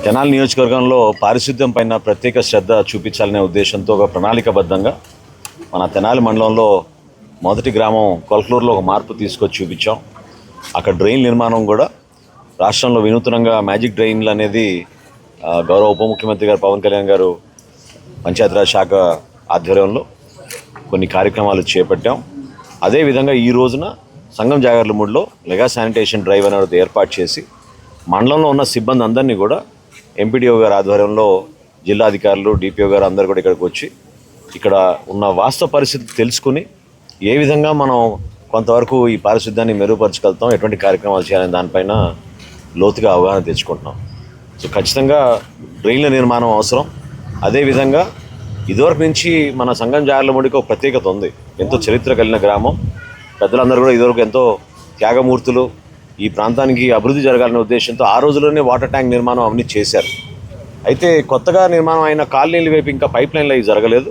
తెనాలి నియోజకవర్గంలో పారిశుద్ధ్యం పైన ప్రత్యేక శ్రద్ధ చూపించాలనే ఉద్దేశంతో ఒక ప్రణాళికబద్ధంగా మన తెనాలి మండలంలో మొదటి గ్రామం కొల్కలూరులో ఒక మార్పు తీసుకొచ్చి చూపించాం. అక్కడ డ్రైన్ నిర్మాణం కూడా రాష్ట్రంలో వినూత్నంగా మ్యాజిక్ డ్రైన్లు అనేది గౌరవ ఉప ముఖ్యమంత్రి గారు పవన్ కళ్యాణ్ గారు పంచాయతీరాజ్ శాఖ ఆధ్వర్యంలో కొన్ని కార్యక్రమాలు చేపట్టాం. అదేవిధంగా ఈ రోజున సంగం జాగర్లమూడిలో మెగా శానిటేషన్ డ్రైవ్ అనేది ఏర్పాటు చేసి మండలంలో ఉన్న సిబ్బంది అందరినీ కూడా ఎంపీడీఓ గారి ఆధ్వర్యంలో జిల్లా అధికారులు డిపిఓ గారు అందరూ కూడా ఇక్కడికి వచ్చి ఇక్కడ ఉన్న వాస్తవ పరిస్థితి తెలుసుకుని ఏ విధంగా మనం కొంతవరకు ఈ పారిశుద్ధ్యాన్ని మెరుగుపరచగలుగుతాం, ఎటువంటి కార్యక్రమాలు చేయాలని దానిపైన లోతుగా అవగాహన తెచ్చుకుంటున్నాం. సో ఖచ్చితంగా డ్రైన్ల నిర్మాణం అవసరం. అదేవిధంగా ఇదివరకు నుంచి మన సంగం జాగర్లమూడికి ఒక ప్రత్యేకత ఉంది. ఎంతో చరిత్ర కలిగిన గ్రామం. పెద్దలందరూ కూడా ఇదివరకు ఎంతో త్యాగమూర్తులు. ఈ ప్రాంతానికి అభివృద్ధి జరగాలనే ఉద్దేశంతో ఆ రోజుల్లోనే వాటర్ ట్యాంక్ నిర్మాణం అవన్నీ చేశారు. అయితే కొత్తగా నిర్మాణం అయిన కాలనీల వైపు ఇంకా పైప్ లైన్లు అవి జరగలేదు.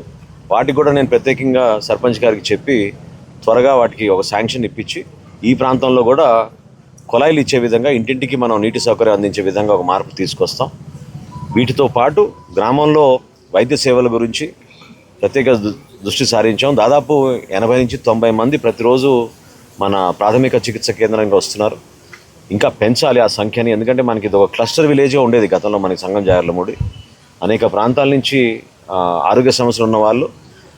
వాటికి కూడా నేను ప్రత్యేకంగా సర్పంచ్ గారికి చెప్పి త్వరగా వాటికి ఒక శాంక్షన్ ఇప్పించి ఈ ప్రాంతంలో కూడా కుళాయిలు ఇచ్చే విధంగా ఇంటింటికి మనం నీటి సౌకర్యం అందించే విధంగా ఒక మార్పు తీసుకొస్తాం. వీటితో పాటు గ్రామంలో వైద్య సేవల గురించి ప్రత్యేక దృష్టి సారించాం. దాదాపు 80 నుంచి 90 మంది ప్రతిరోజు మన ప్రాథమిక చికిత్స కేంద్రంగా వస్తున్నారు. ఇంకా పెంచాలి ఆ సంఖ్యని. ఎందుకంటే మనకి ఇది ఒక క్లస్టర్ విలేజ్గా ఉండేది గతంలో మనకి సంగం జాగర్లమూడి. అనేక ప్రాంతాల నుంచి ఆరోగ్య సమస్యలు ఉన్న వాళ్ళు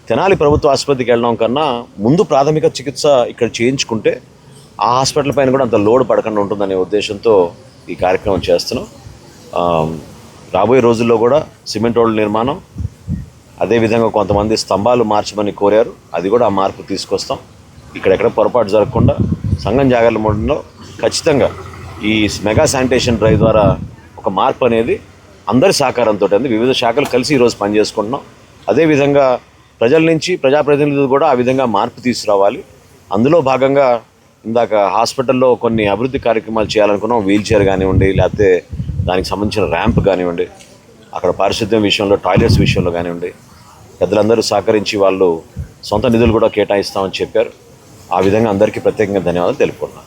తెనాలి ప్రభుత్వ ఆసుపత్రికి వెళ్ళడం కన్నా ముందు ప్రాథమిక చికిత్స ఇక్కడ చేయించుకుంటే ఆ హాస్పిటల్ పైన కూడా అంత లోడ్ పడకుండా ఉంటుందనే ఉద్దేశంతో ఈ కార్యక్రమం చేస్తున్నాం. రాబోయే రోజుల్లో కూడా సిమెంట్ రోడ్ల నిర్మాణం, అదేవిధంగా కొంతమంది స్తంభాలు మార్చమని కోరారు, అది కూడా ఆ మార్పు తీసుకొస్తాం. ఇక్కడెక్కడ పొరపాటు జరగకుండా సంగం జాగర్లమూడిలో ఖచ్చితంగా ఈ మెగా శానిటేషన్ డ్రైవ్ ద్వారా ఒక మార్పు అనేది అందరి సహకారంతో వివిధ శాఖలు కలిసి ఈరోజు పనిచేసుకుంటున్నాం. అదేవిధంగా ప్రజల నుంచి ప్రజాప్రతినిధులు కూడా ఆ విధంగా మార్పు తీసుకురావాలి. అందులో భాగంగా ఇందాక హాస్పిటల్లో కొన్ని అభివృద్ధి కార్యక్రమాలు చేయాలనుకున్నాం. వీల్ చైర్ కానివ్వండి, లేకపోతే దానికి సంబంధించిన ర్యాంప్ కానివ్వండి, అక్కడ పారిశుద్ధ్యం విషయంలో టాయిలెట్స్ విషయంలో కానివ్వండి, పెద్దలందరూ సహకరించి వాళ్ళు సొంత నిధులు కూడా కేటాయిస్తామని చెప్పారు. ఆ విధంగా అందరికీ ప్రత్యేకంగా ధన్యవాదాలు తెలుపుకుంటున్నాను.